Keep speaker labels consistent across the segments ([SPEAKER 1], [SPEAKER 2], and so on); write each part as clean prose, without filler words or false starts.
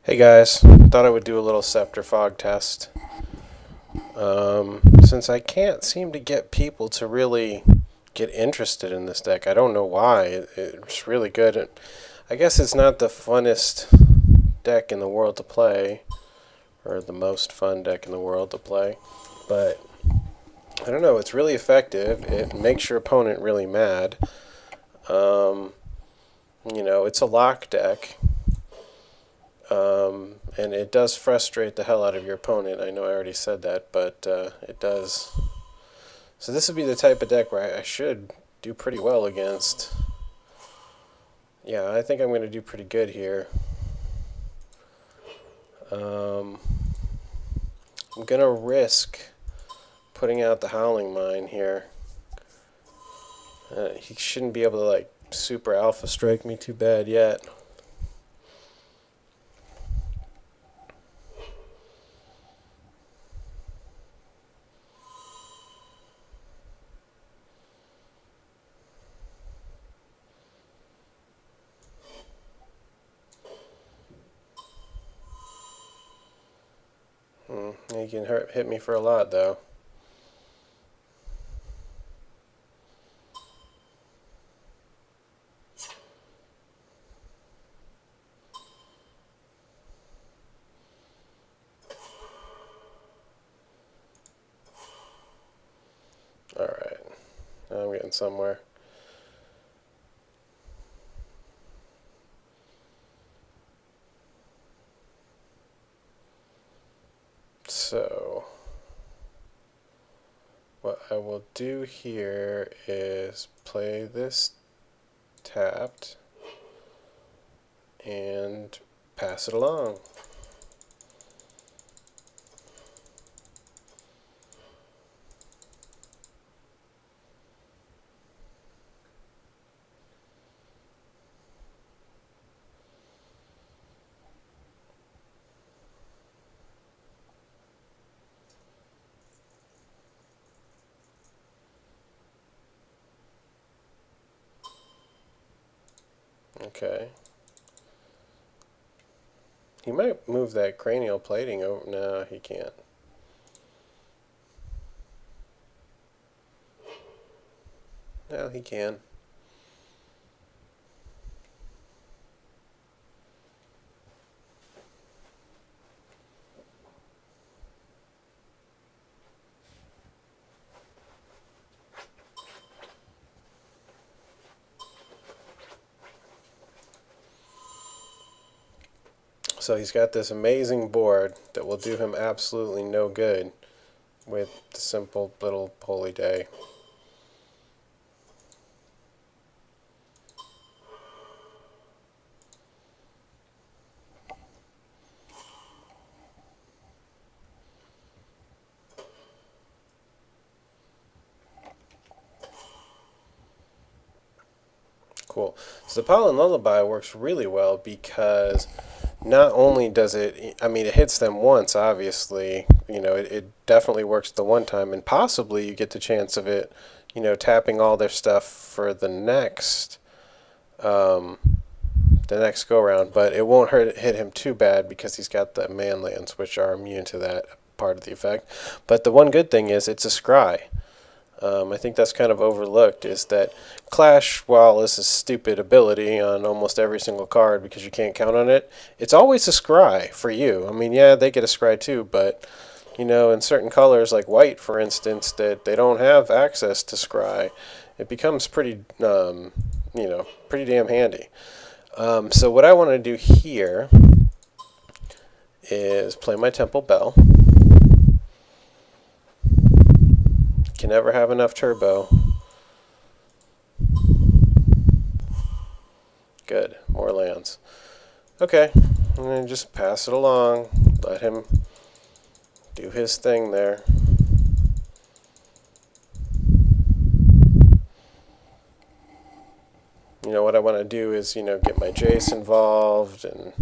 [SPEAKER 1] Hey guys, thought I would do a little ScepterFog test. Since I can't seem to get people to really get interested in this deck, I don't know why. It's really good. I guess it's not the funnest deck in the world to play, or the most fun deck in the world to play, but I don't know. It's really effective. It makes your opponent really mad. Um, it's a lock deck. And it does frustrate the hell out of your opponent. I know I already said that, but it does. So this would be the type of deck where I should do pretty well against. Yeah, I think I'm going to do pretty good here. I'm going to risk putting out the Howling Mine here. He shouldn't be able to like super alpha strike me too bad yet. He can hit me for a lot though. Alright, now I'm getting somewhere. So, what I will do here is play this tapped and pass it along. Okay. He might move that cranial plating over. No, he can't. No, he can. So he's got this amazing board that will do him absolutely no good with the simple little Holy Day. Cool. So the Pollen Lullaby works really well because not only does it, I mean, it hits them once, obviously. It definitely works the one time, and possibly you get the chance of it, tapping all their stuff for um, the next go round. But it won't hit him too bad because he's got the man lands, which are immune to that part of the effect. But the one good thing is it's a scry. I think that's kind of overlooked, is that Clash, while is a stupid ability on almost every single card because you can't count on it, it's always a scry for you. I mean, yeah, they get a scry too, but, in certain colors, like white, for instance, that they don't have access to scry, it becomes pretty, pretty damn handy. So what I want to do here is play my Temple Bell. Can never have enough turbo. Good, more lands. Okay, and then just pass it along. Let him do his thing there. What I want to do is, get my Jace involved and,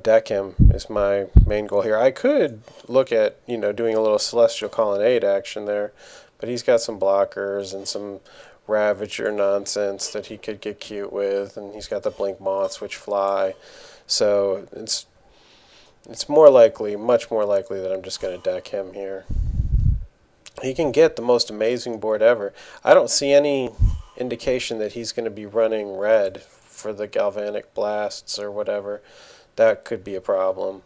[SPEAKER 1] deck him is my main goal here. I could look at, doing a little Celestial Colonnade action there, But he's got some blockers and some Ravager nonsense that he could get cute with, and he's got the Blink Moths which fly. So it's more likely, much more likely, that I'm just going to deck him here. He can get the most amazing board ever. I don't see any indication that he's going to be running red for the Galvanic Blasts or whatever. That could be a problem.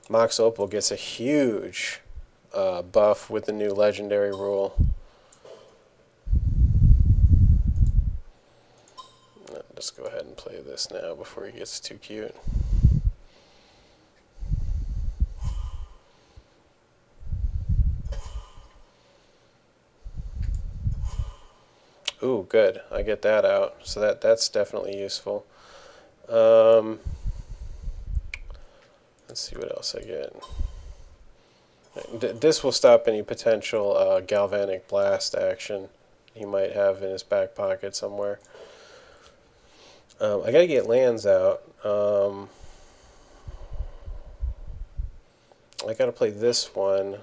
[SPEAKER 1] Mox Opal gets a huge buff with the new legendary rule. Let's go ahead and play this now before he gets too cute. Ooh, good. I get that out. So that's definitely useful. Let's see what else I get. This will stop any potential Galvanic Blast action he might have in his back pocket somewhere. I gotta get lands out. I gotta play this one,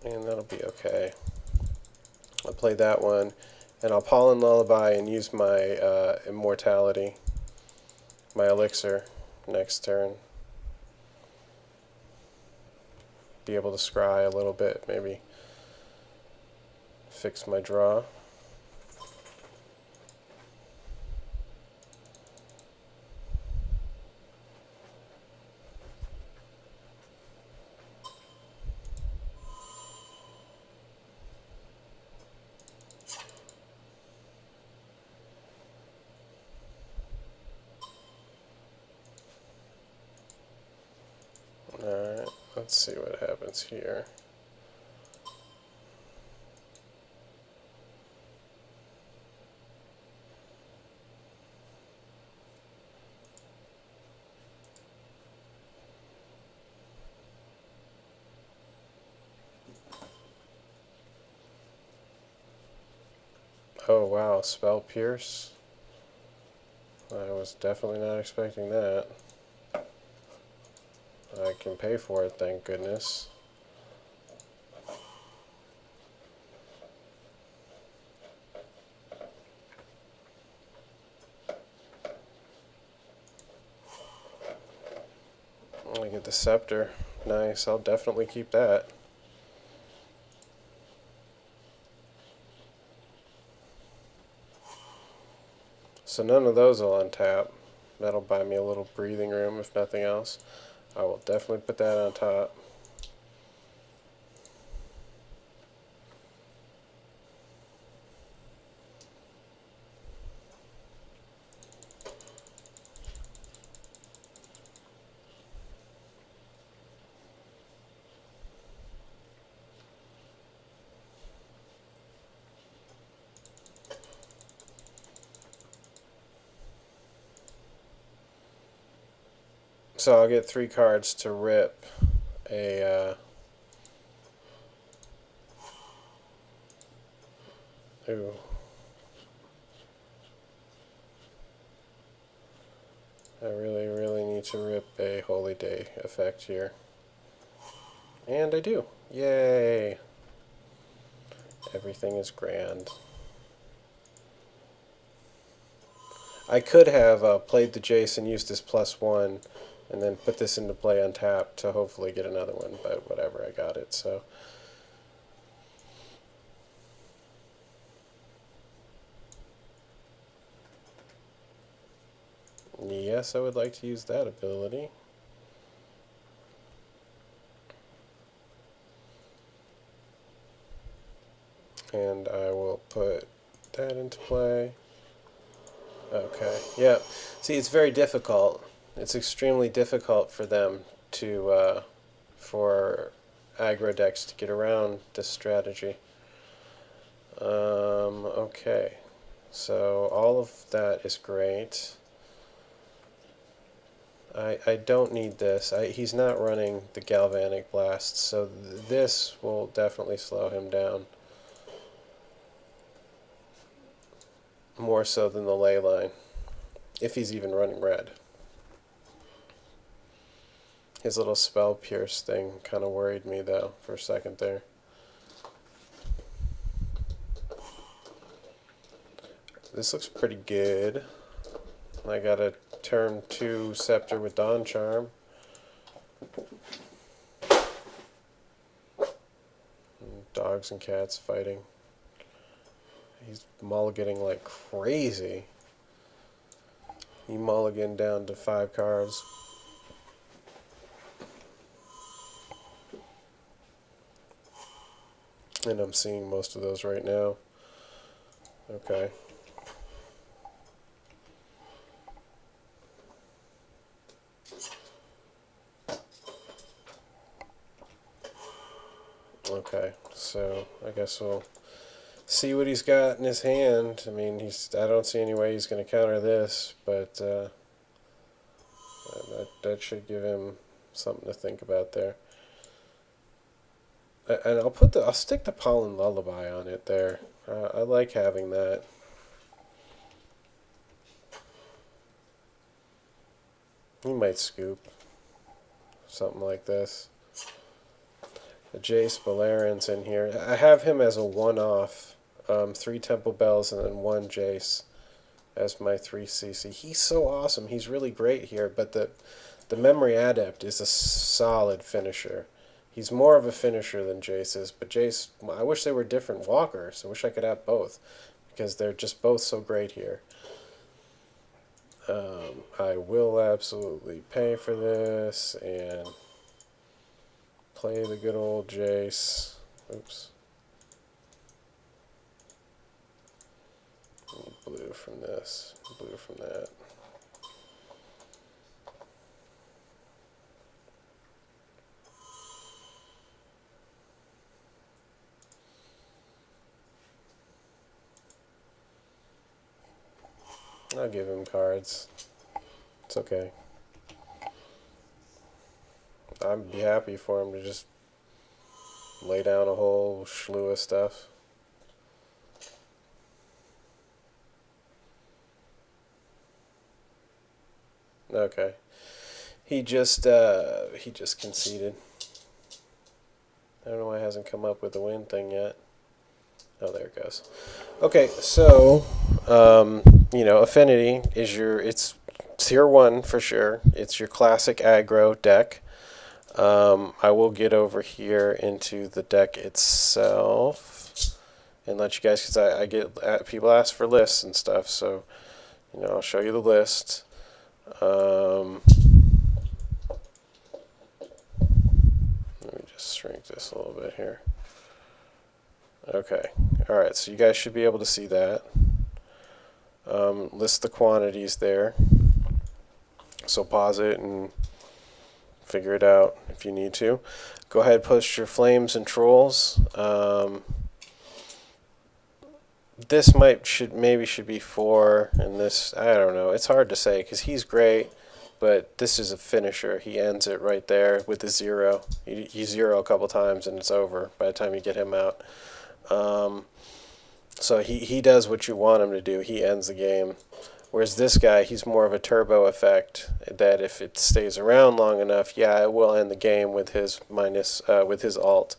[SPEAKER 1] and that'll be okay. I'll play that one, and I'll Pollen Lullaby and use my Immortality, my Elixir, next turn. Be able to scry a little bit, maybe fix my draw. Alright, let's see what happens here. Oh wow, Spell Pierce. I was definitely not expecting that. I can pay for it, thank goodness. I get the Scepter. Nice, I'll definitely keep that. So none of those will untap. That'll buy me a little breathing room if nothing else. I will definitely put that on top. So I'll get 3 cards to rip a ooh. I really need to rip a Holy Day effect here. And I do. Yay! Everything is grand. I could have played the Jace and used this +1 and then put this into play untapped to hopefully get another one, but whatever, I got it, so. Yes, I would like to use that ability. And I will put that into play. Okay, yeah. See, it's very difficult. It's extremely difficult for them to, for aggro decks to get around this strategy. Okay. So all of that is great. I don't need this. He's not running the Galvanic Blast, so this will definitely slow him down. More so than the ley line, if he's even running red. His little spell pierce thing kind of worried me though for a second there. This looks pretty good. I got a turn 2 Scepter with Dawn Charm. Dogs and cats fighting. He's mulliganing like crazy. He mulliganed down to 5 cards. And I'm seeing most of those right now. Okay. Okay, so I guess we'll see what he's got in his hand. I mean, I don't see any way he's going to counter this, but that should give him something to think about there. And I'll stick the Pollen Lullaby on it there. I like having that. He might scoop something like this. The Jace Balearin's in here. I have him as a one-off. 3 Temple Bells and then 1 Jace as my 3 CC. He's so awesome. He's really great here, but the Memory Adept is a solid finisher. He's more of a finisher than Jace is, but Jace, I wish they were different walkers. I wish I could have both, because they're just both so great here. I will absolutely pay for this and play the good old Jace. Oops. Blue from this, blue from that. I'll give him cards. It's okay. I'd be happy for him to just lay down a whole slew of stuff. Okay. He just conceded. I don't know why it hasn't come up with the win thing yet. Oh, there it goes. Okay, so Affinity is it's tier 1 for sure. It's your classic aggro deck. I will get over here into the deck itself and let you guys, because I get people ask for lists and stuff, so I'll show you the list. Let me just shrink this a little bit here. Okay, alright, so you guys should be able to see that. List the quantities there. So pause it and figure it out if you need to. Go ahead, post your flames and trolls. This maybe should be 4, and this, I don't know. It's hard to say because he's great, but this is a finisher. He ends it right there with a 0. You 0 a couple times and it's over by the time you get him out. So he does what you want him to do. He ends the game. Whereas this guy, he's more of a turbo effect that if it stays around long enough, yeah, it will end the game with his with his alt.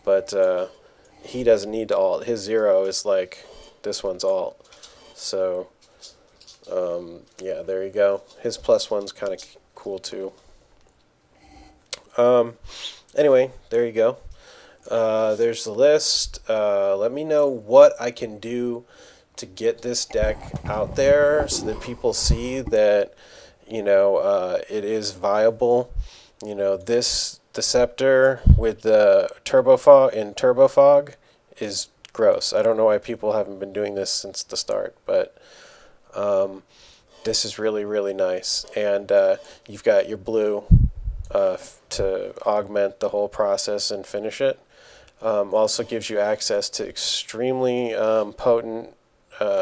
[SPEAKER 1] But he doesn't need to alt. His 0 is like this one's alt. So yeah, there you go. His +1's kind of cool too. Anyway, there you go. There's the list. Let me know what I can do to get this deck out there so that people see that it is viable. The Scepter with the TurboFog is gross. I don't know why people haven't been doing this since the start, but this is really, really nice. And you've got your blue to augment the whole process and finish it. Also gives you access to extremely potent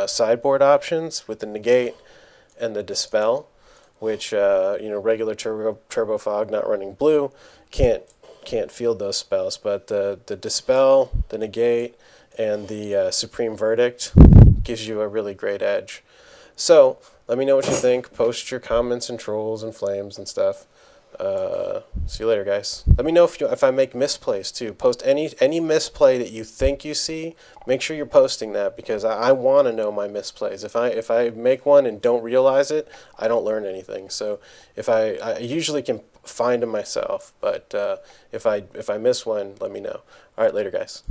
[SPEAKER 1] sideboard options with the negate and the dispel, which regular TurboFog not running blue can't field those spells, but the dispel, the negate, and the supreme verdict gives you a really great edge. So let me know what you think. Post your comments and trolls and flames and stuff. See you later, guys. Let me know if I make misplays too. Post any misplay that you think you see. Make sure you're posting that because I want to know my misplays. If I make one and don't realize it, I don't learn anything. So I usually can find them myself, but if I miss one, let me know. All right, later, guys.